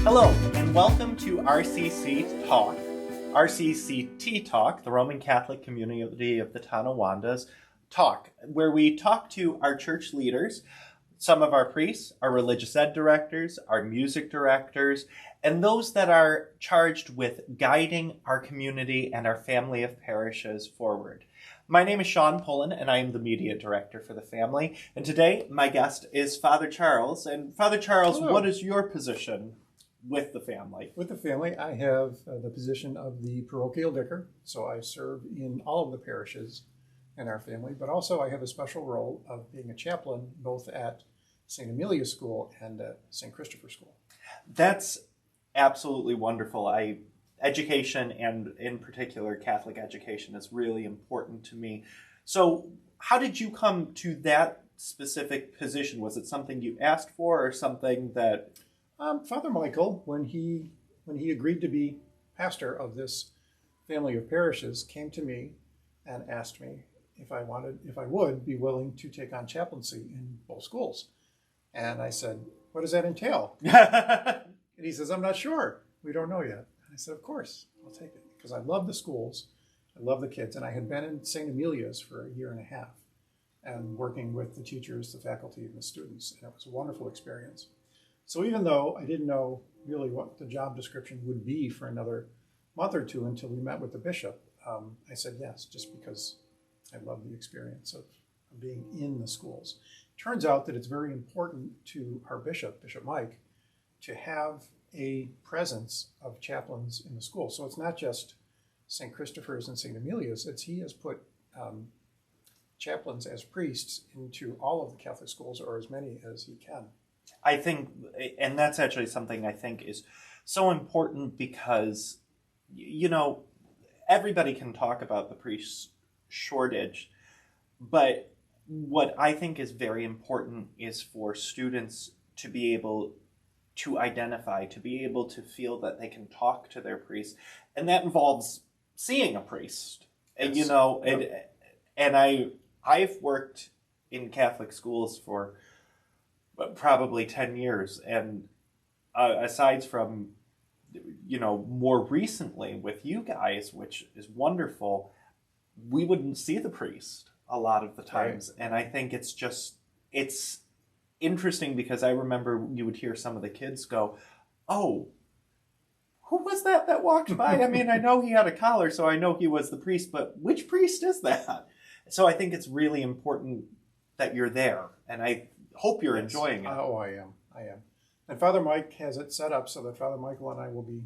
Hello, and welcome to RCCT Talk, the Roman Catholic Community of the Tonawandah's Talk, where we talk to our church leaders, some of our priests, our religious ed directors, our music directors, and those that are charged with guiding our community and our family of parishes forward. My name is Sean Pullen, and I am the media director for the family. And today, my guest is Father Charles. And Father Charles, Hello. What is your position with the family? With the family, I have the position of the Parochial Vicar, so I serve in all of the parishes in our family, but also I have a special role of being a chaplain both at St. Amelia's School and at St. Christopher School. That's absolutely wonderful. Education, and in particular Catholic education, is really important to me. So how did you come to that specific position? Was it something you asked for or something that... Father Michael, when he agreed to be pastor of this family of parishes, came to me and asked me if I would be willing to take on chaplaincy in both schools. And I said, "What does that entail?" And he says, "I'm not sure. We don't know yet." And I said, "Of course, I'll take it," because I love the schools, I love the kids, and I had been in St. Amelia's for a year and a half and working with the teachers, the faculty, and the students, and it was a wonderful experience. So even though I didn't know really what the job description would be for another month or two until we met with the bishop, I said yes, just because I love the experience of being in the schools. Turns out that it's very important to our bishop, Bishop Mike, to have a presence of chaplains in the school. So it's not just St. Christopher's and St. Amelia's, he has put chaplains as priests into all of the Catholic schools, or as many as he can. I think, and that's actually something I think is so important because, everybody can talk about the priest shortage, but what I think is very important is for students to be able to identify, to be able to feel that they can talk to their priest, and that involves seeing a priest. And Yes. I've worked in Catholic schools for probably 10 years, and aside from more recently with you guys, which is wonderful, we wouldn't see the priest a lot of the times. Right. And I think it's interesting because I remember you would hear some of the kids go, "Oh, who was that walked by? I mean, I know he had a collar, so I know he was the priest, but which priest is that?" So I think it's really important that you're there, and I hope you're enjoying it. Oh, I am. And Father Mike has it set up so that Father Michael and I will be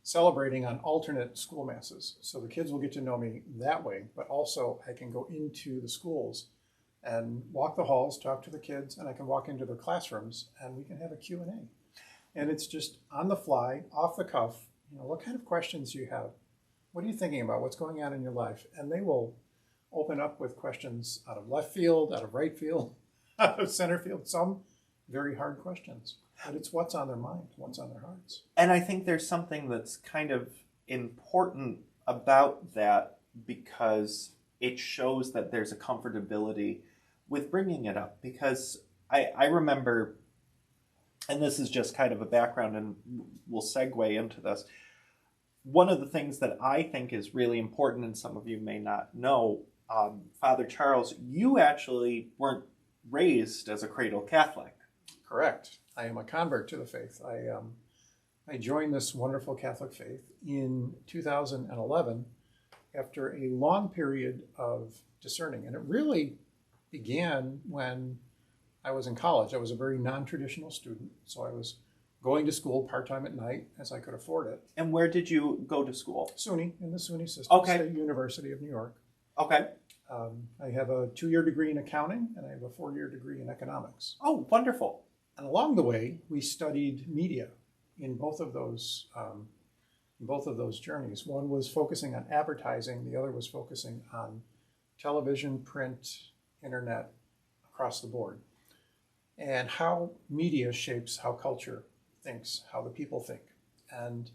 celebrating on alternate school masses. So the kids will get to know me that way, but also I can go into the schools and walk the halls, talk to the kids, and I can walk into their classrooms and we can have a Q&A. And it's just on the fly, off the cuff, what kind of questions do you have? What are you thinking about? What's going on in your life? And they will open up with questions out of left field, out of right field, out of center field, some very hard questions. But it's what's on their mind, what's on their hearts. And I think there's something that's kind of important about that because it shows that there's a comfortability with bringing it up. Because I remember, and this is just kind of a background and we'll segue into this, one of the things that I think is really important, and some of you may not know, Father Charles, you actually weren't raised as a cradle Catholic. Correct. I am a convert to the faith. I joined this wonderful Catholic faith in 2011 after a long period of discerning. And it really began when I was in college. I was a very non-traditional student, so I was going to school part-time at night as I could afford it. And where did you go to school? SUNY, in the SUNY system, Okay. State University of New York. Okay. I have a 2-year degree in accounting, and I have a 4-year degree in economics. Oh, wonderful. And along the way, we studied media in both of those journeys. One was focusing on advertising, the other was focusing on television, print, internet, across the board, and how media shapes how culture thinks, how the people think. And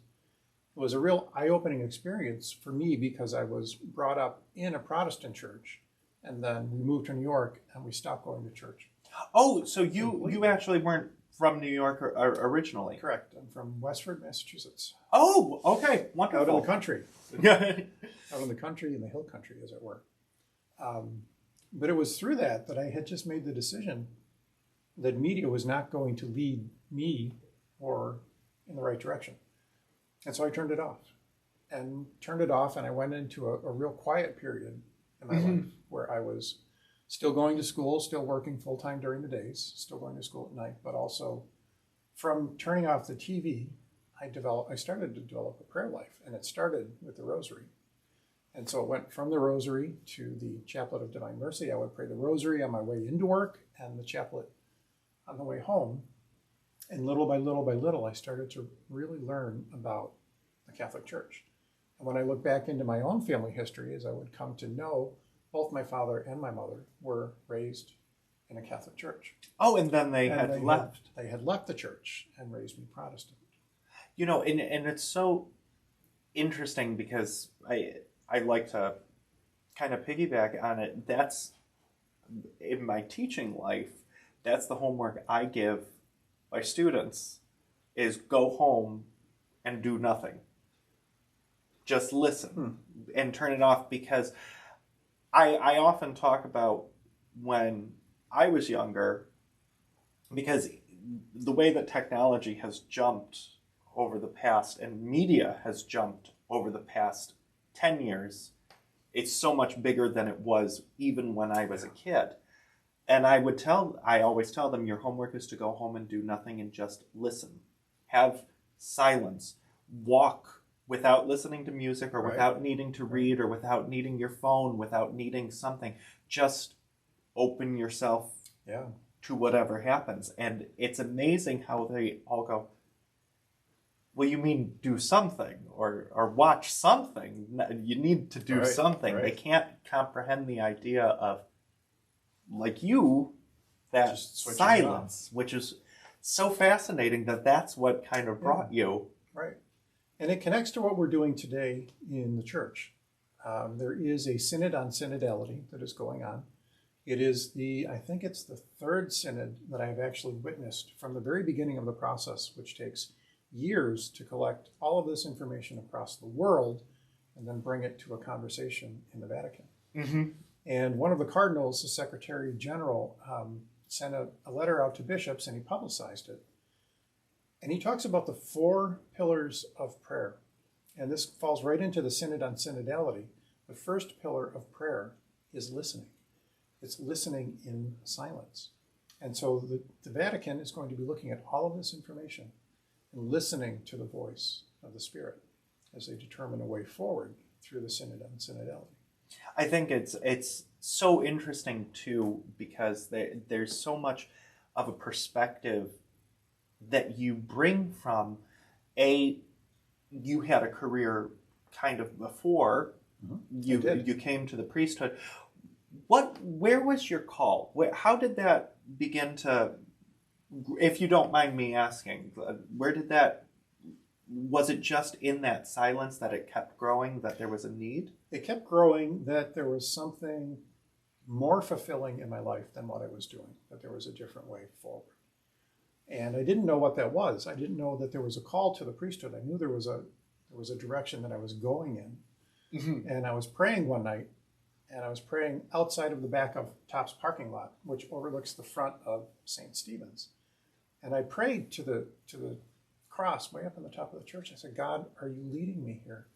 it was a real eye-opening experience for me because I was brought up in a Protestant church, and then we moved to New York and we stopped going to church. Oh, so you actually weren't from New York originally? Correct. I'm from Westford, Massachusetts. Oh, okay, wonderful. Out in the country. Out in the country, in the hill country, as it were. But it was through that I had just made the decision that media was not going to lead me or in the right direction. And so I turned it off. And I went into a real quiet period in my life where I was still going to school, still working full-time during the days, still going to school at night, but also from turning off the TV, I started to develop a prayer life, and it started with the rosary. And so it went from the rosary to the Chaplet of Divine Mercy. I would pray the rosary on my way into work and the chaplet on the way home. And little by little, I started to really learn about the Catholic Church. And when I look back into my own family history, as I would come to know, both my father and my mother were raised in a Catholic church. Oh, and then they left. They had left the church and raised me Protestant. You know, and it's so interesting because I like to kind of piggyback on it. That's, in my teaching life, that's the homework I give my students, is go home and do nothing. Just listen and turn it off, because I often talk about when I was younger, because the way that technology has jumped over the past and media has jumped over the past 10 years, it's so much bigger than it was even when I was a kid. And I always tell them, your homework is to go home and do nothing and just listen. Have silence. Walk without listening to music or without needing to read or without needing your phone, without needing something. Just open yourself to whatever happens. And it's amazing how they all go, well, you mean do something or watch something. You need to do something. Right. They can't comprehend the idea of, like you, that silence, which is so fascinating that's what kind of brought you. Right. And it connects to what we're doing today in the church. There is a synod on synodality that is going on. It is I think it's the third synod that I have actually witnessed from the very beginning of the process, which takes years to collect all of this information across the world and then bring it to a conversation in the Vatican. Mm-hmm. And one of the cardinals, the Secretary General, sent a letter out to bishops, and he publicized it. And he talks about the 4 pillars of prayer. And this falls right into the Synod on Synodality. The first pillar of prayer is listening. It's listening in silence. And so the Vatican is going to be looking at all of this information and listening to the voice of the Spirit as they determine a way forward through the Synod on Synodality. I think it's so interesting, too, because there's so much of a perspective that you bring from, you had a career kind of before you came to the priesthood. Where was your call? How did that begin to, if you don't mind me asking, was it just in that silence that it kept growing, that there was a need? It kept growing, that there was something more fulfilling in my life than what I was doing, that there was a different way forward. And I didn't know what that was. I didn't know that there was a call to the priesthood. I knew there was a direction that I was going in. Mm-hmm. And I was praying one night, and I was praying outside of the back of Top's parking lot, which overlooks the front of St. Stephen's. And I prayed to the cross way up on the top of the church. I said, God, are you leading me here?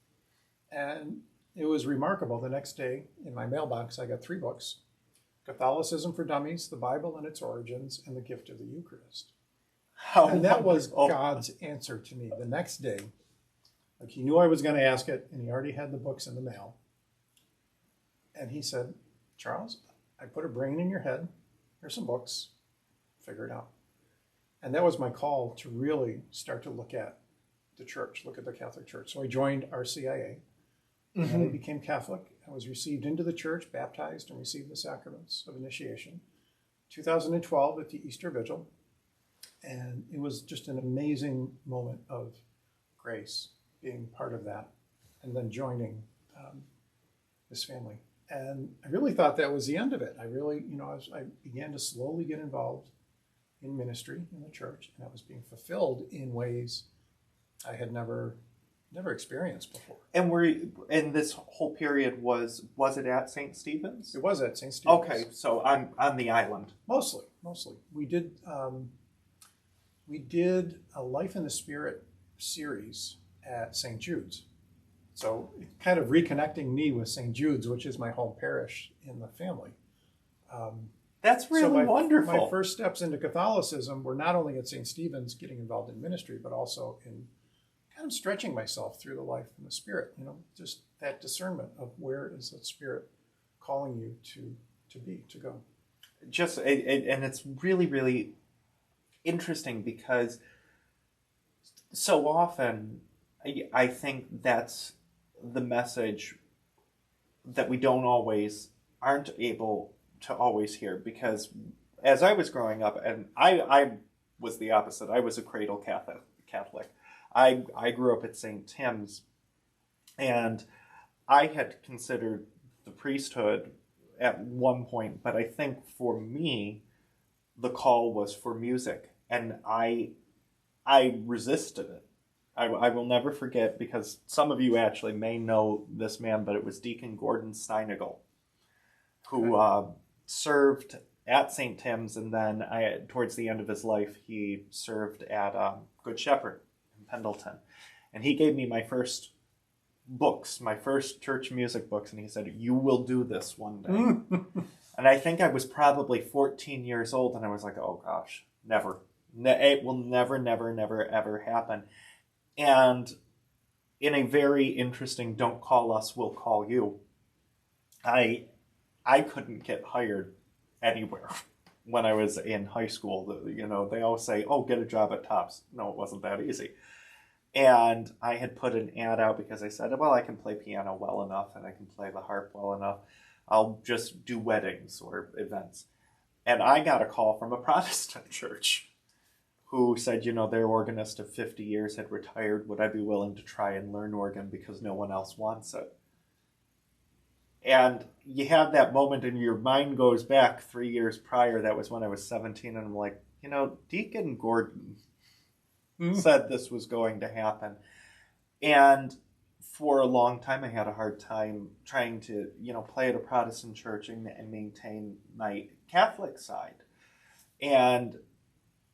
And it was remarkable. The next day in my mailbox, I got 3 books: Catholicism for Dummies, the Bible and its Origins, and the Gift of the Eucharist. And that was God's answer to me. The next day, like, he knew I was going to ask it, and he already had the books in the mail. And he said, Charles, I put a brain in your head. Here's some books. Figure it out. And that was my call to really start to look at the church, look at the Catholic Church. So I joined RCIA, and I became Catholic. I was received into the church, baptized, and received the sacraments of initiation. 2012 at the Easter Vigil. And it was just an amazing moment of grace, being part of that, and then joining this family. And I really thought that was the end of it. I really, I began to slowly get involved in ministry in the church, and I was being fulfilled in ways I had never experienced before. And this whole period was it at St. Stephen's? It was at St. Stephen's. Okay, so on the island. Mostly. We did a Life in the Spirit series at St. Jude's. So kind of reconnecting me with St. Jude's, which is my home parish in the family. That's really wonderful. My first steps into Catholicism were not only at St. Stephen's, getting involved in ministry, but also in kind of stretching myself through the life in the Spirit. Just that discernment of where is the Spirit calling you to go. And it's really, really interesting because so often I think that's the message that we aren't able to always hear, because as I was growing up, and I was the opposite. I was a cradle Catholic. I grew up at St. Tim's, and I had considered the priesthood at one point, but I think for me, the call was for music, and I resisted it. I will never forget, because some of you actually may know this man, but it was Deacon Gordon Steinigal, who served at St. Tim's, and then towards the end of his life, he served at Good Shepherd in Pendleton. And he gave me my first books, my first church music books, and he said, "You will do this one day." And I think I was probably 14 years old, and I was like, oh gosh, never. It will never, never, never, ever happen. And in a very interesting "don't call us, we'll call you," I couldn't get hired anywhere when I was in high school. They always say, "Oh, get a job at Tufts." No, it wasn't that easy. And I had put an ad out because I said, well, I can play piano well enough and I can play the harp well enough. I'll just do weddings or events. And I got a call from a Protestant church who said, their organist of 50 years had retired. Would I be willing to try and learn organ because no one else wants it? And you have that moment and your mind goes back 3 years prior. That was when I was 17. And I'm like, Deacon Gordon said this was going to happen. And for a long time, I had a hard time trying to, play at a Protestant church and maintain my Catholic side. And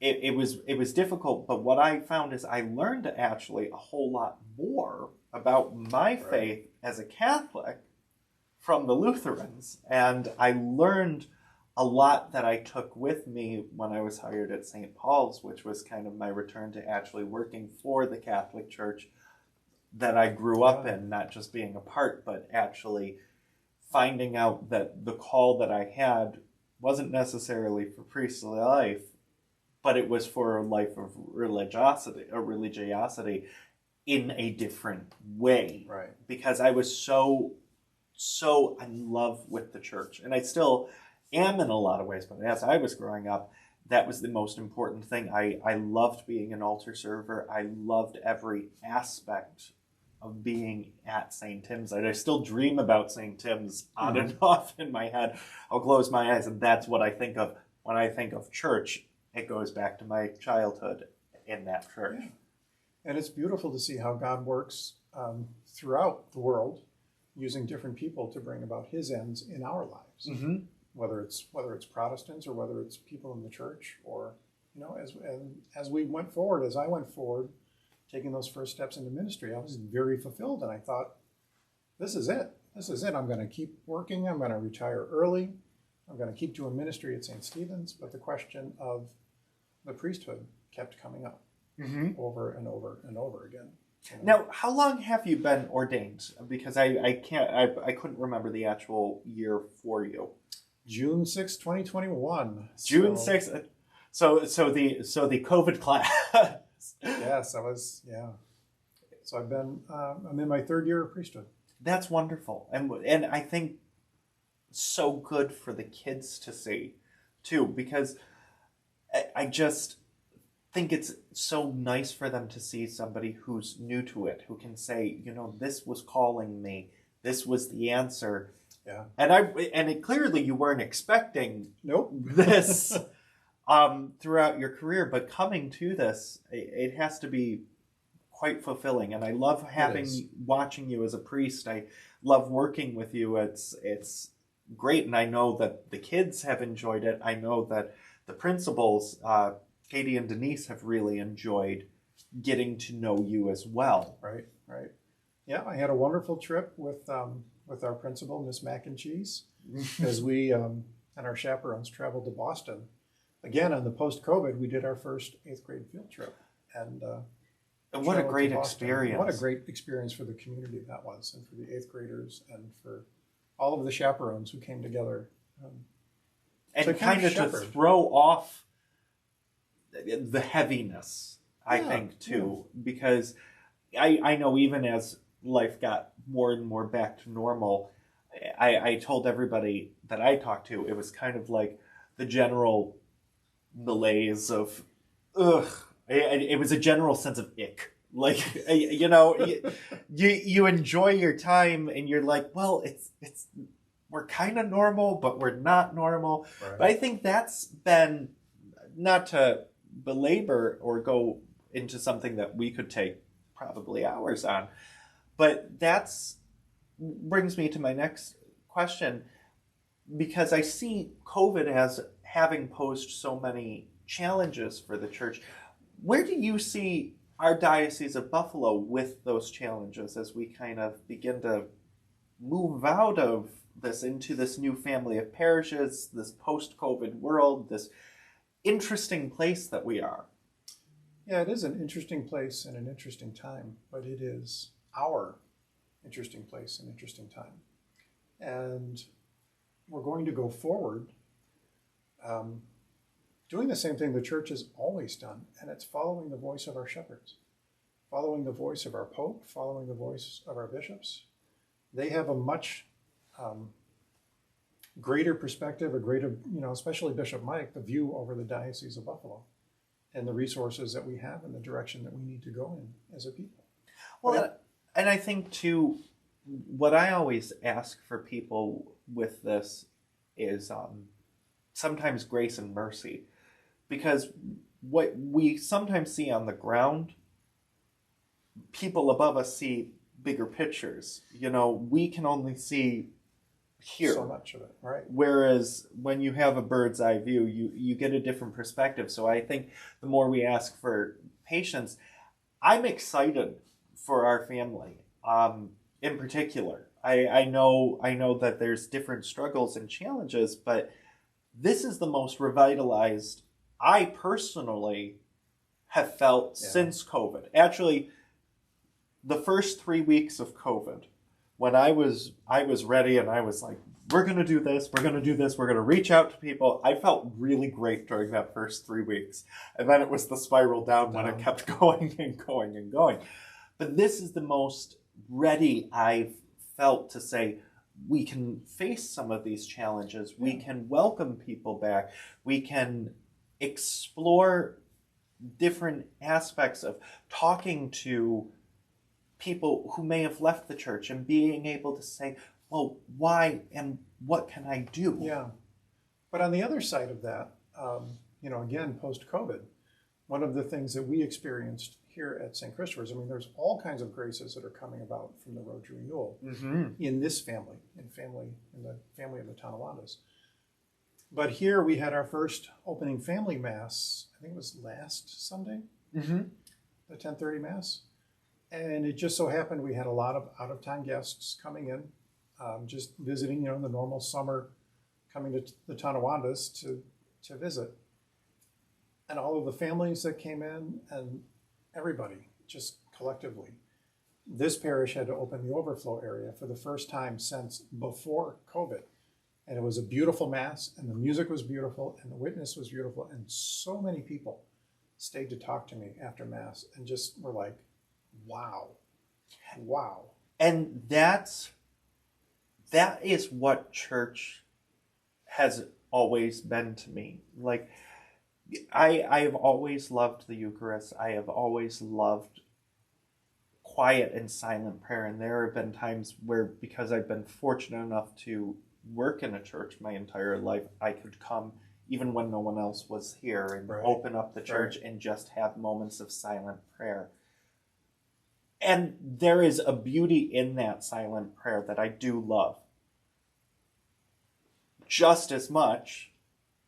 it was difficult. But what I found is I learned actually a whole lot more about my faith as a Catholic from the Lutherans. And I learned a lot that I took with me when I was hired at St. Paul's, which was kind of my return to actually working for the Catholic Church that I grew up in, not just being a part, but actually finding out that the call that I had wasn't necessarily for priestly life, but it was for a life of religiosity in a different way. Right. Because I was so in love with the church. And I still am in a lot of ways, but as I was growing up, that was the most important thing. I loved being an altar server. I loved every aspect of being at St. Tim's. I still dream about St. Tim's on and off in my head. I'll close my eyes, and that's what I think of when I think of church. It goes back to my childhood in that church. Yeah. And it's beautiful to see how God works throughout the world, using different people to bring about His ends in our lives. Mm-hmm. Whether it's Protestants or whether it's people in the church, or as we went forward, as I went forward, taking those first steps into ministry, I was very fulfilled, and I thought, this is it. I'm going to keep working. I'm going to retire early. I'm going to keep doing ministry at St. Stephen's. But the question of the priesthood kept coming up over and over and over again. Now, how long have you been ordained? Because I couldn't remember the actual year for you. June 6, 2021. June 6th. So the COVID class. Yes, I was. Yeah. So I'm in my third year of priesthood. That's wonderful, and I think so good for the kids to see, too, because I just think it's so nice for them to see somebody who's new to it, who can say, this was calling me, this was the answer. Yeah. And clearly you weren't expecting Nope. this. throughout your career, but coming to this, it has to be quite fulfilling. And I love watching you as a priest. I love working with you. It's great, and I know that the kids have enjoyed it. I know that the principals, Katie and Denise, have really enjoyed getting to know you as well. Right. Yeah, I had a wonderful trip with our principal, Miss Mac and Cheese, as we and our chaperones traveled to Boston. Again, on the post-COVID, we did our first 8th grade field trip, and what a great experience! What a great experience for the community that was, and for the 8th graders, and for all of the chaperones who came together. And kind of to throw off the heaviness, I think, too, because I know even as life got more and more back to normal, I told everybody that I talked to, it was kind of like the general malaise of, ugh. It was a general sense of ick. Like, you enjoy your time and you're like, well, it's we're kind of normal, but we're not normal. Right. But I think that's been, not to belabor or go into something that we could take probably hours on, but that's brings me to my next question, because I see COVID as having posed so many challenges for the church. Where do you see our Diocese of Buffalo with those challenges as we kind of begin to move out of this into this new family of parishes, this post-COVID world, this interesting place that we are? Yeah, it is an interesting place and an interesting time, but it is our interesting place and interesting time. And we're going to go forward doing the same thing the church has always done, and it's following the voice of our shepherds, following the voice of our Pope, following the voice of our bishops. They have a much greater perspective, especially Bishop Mike, the view over the Diocese of Buffalo and the resources that we have and the direction that we need to go in as a people. Well, and I think too, what I always ask for people with this is sometimes grace and mercy, because what we sometimes see on the ground, people above us see bigger pictures. We can only see here. So much of it, right? Whereas when you have a bird's eye view, you get a different perspective. So I think the more we ask for patience, I'm excited for our family. In particular, I know that there's different struggles and challenges, but this is the most revitalized I personally have felt since COVID. Actually, the first 3 weeks of COVID, when I was ready and I was like, we're going to do this, we're going to do this, we're going to reach out to people. I felt really great during that first 3 weeks. And then it was the spiral down when it kept going and going and going. But this is the most ready I've felt to say, we can face some of these challenges. We can welcome people back. We can explore different aspects of talking to people who may have left the church and being able to say, well, why and what can I do? Yeah. But on the other side of that, again, post-COVID, one of the things that we experienced here at St. Christopher's, there's all kinds of graces that are coming about from the Road to Renewal in this family, in the family of the Tonawandas. But here we had our first opening family mass, I think it was last Sunday, the 10:30 mass. And it just so happened we had a lot of out-of-town guests coming in, just visiting, the normal summer, coming to the Tonawandas to visit. And all of the families that came in and everybody, just collectively. This parish had to open the overflow area for the first time since before COVID. And it was a beautiful mass, and the music was beautiful, and the witness was beautiful, and so many people stayed to talk to me after mass and just were like, wow. And that is what church has always been to me. Like, I have always loved the Eucharist. I have always loved quiet and silent prayer. And there have been times where, because I've been fortunate enough to work in a church my entire life, I could come even when no one else was here, and open up the church and just have moments of silent prayer. And there is a beauty in that silent prayer that I do love. Just as much,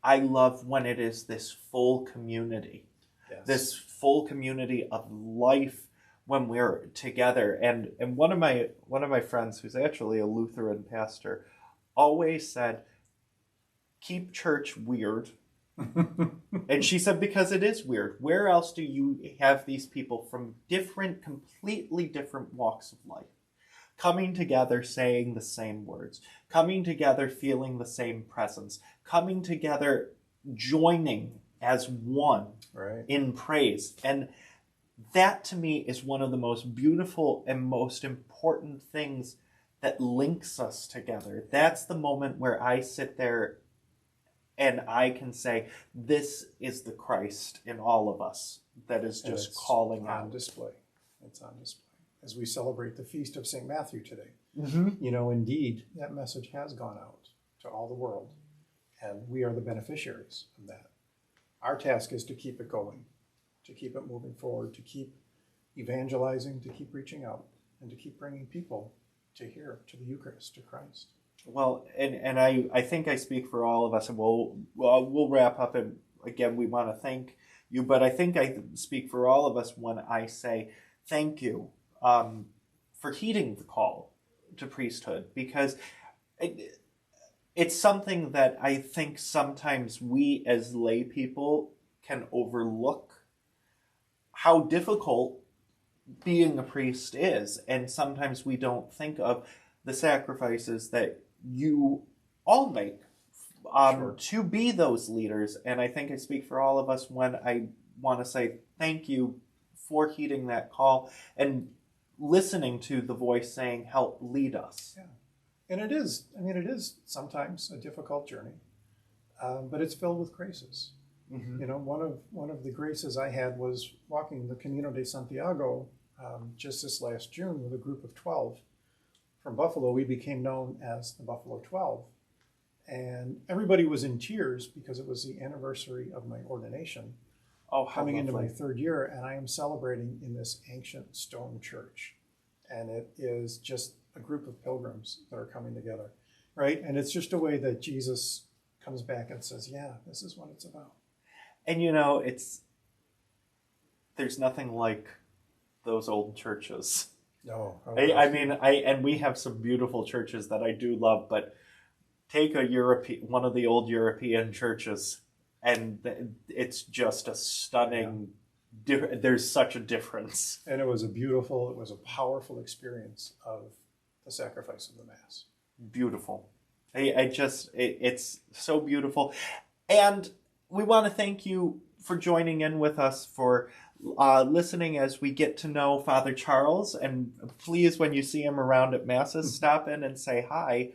I love when it is this full community. Yes. This full community of life when we're together. And one of my friends, who's actually a Lutheran pastor, always said, keep church weird. And she said, because it is weird. Where else do you have these people from completely different walks of life, coming together saying the same words, coming together feeling the same presence, coming together joining as one in praise? And that to me is one of the most beautiful and most important things that links us together. That's the moment where I sit there and I can say, this is the Christ in all of us that is just calling out. On display. It's on display. As we celebrate the feast of St. Matthew today, you know, indeed, that message has gone out to all the world, and we are the beneficiaries of that. Our task is to keep it going, to keep it moving forward, to keep evangelizing, to keep reaching out, and to keep bringing people to here, to the Eucharist, to Christ. Well, and I think I speak for all of us, and we'll wrap up. And again, we want to thank you, but I think I speak for all of us when I say thank you for heeding the call to priesthood, because it's something that I think sometimes we as lay people can overlook how difficult being a priest is, and sometimes we don't think of the sacrifices that you all make to be those leaders. And I think I speak for all of us when I want to say thank you for heeding that call and listening to the voice saying, help lead us. Yeah. And it is sometimes a difficult journey, but it's filled with graces. You know, one of the graces I had was walking the Camino de Santiago just this last June with a group of 12 from Buffalo. We became known as the Buffalo 12. And everybody was in tears because it was the anniversary of my ordination. Coming into my third year, and I am celebrating in this ancient stone church. And it is just a group of pilgrims that are coming together, right? And it's just a way that Jesus comes back and says, yeah, this is what it's about. And you know, there's nothing like those old churches. No. And we have some beautiful churches that I do love, but take one of the old European churches, and it's just a stunning, there's such a difference. And it was a powerful experience of the sacrifice of the Mass. Beautiful. It's so beautiful. And we want to thank you for joining in with us, for listening as we get to know Father Charles. And please, when you see him around at Masses, stop in and say hi.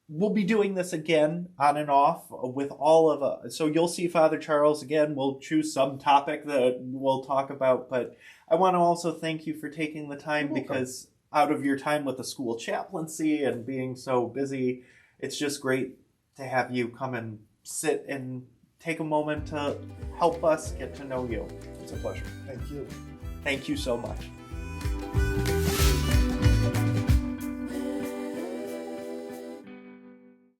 We'll be doing this again on and off with all of us. So you'll see Father Charles again. We'll choose some topic that we'll talk about. But I want to also thank you for taking the time, because out of your time with the school chaplaincy and being so busy, it's just great to have you come and sit and take a moment to help us get to know you. It's a pleasure. Thank you. Thank you so much.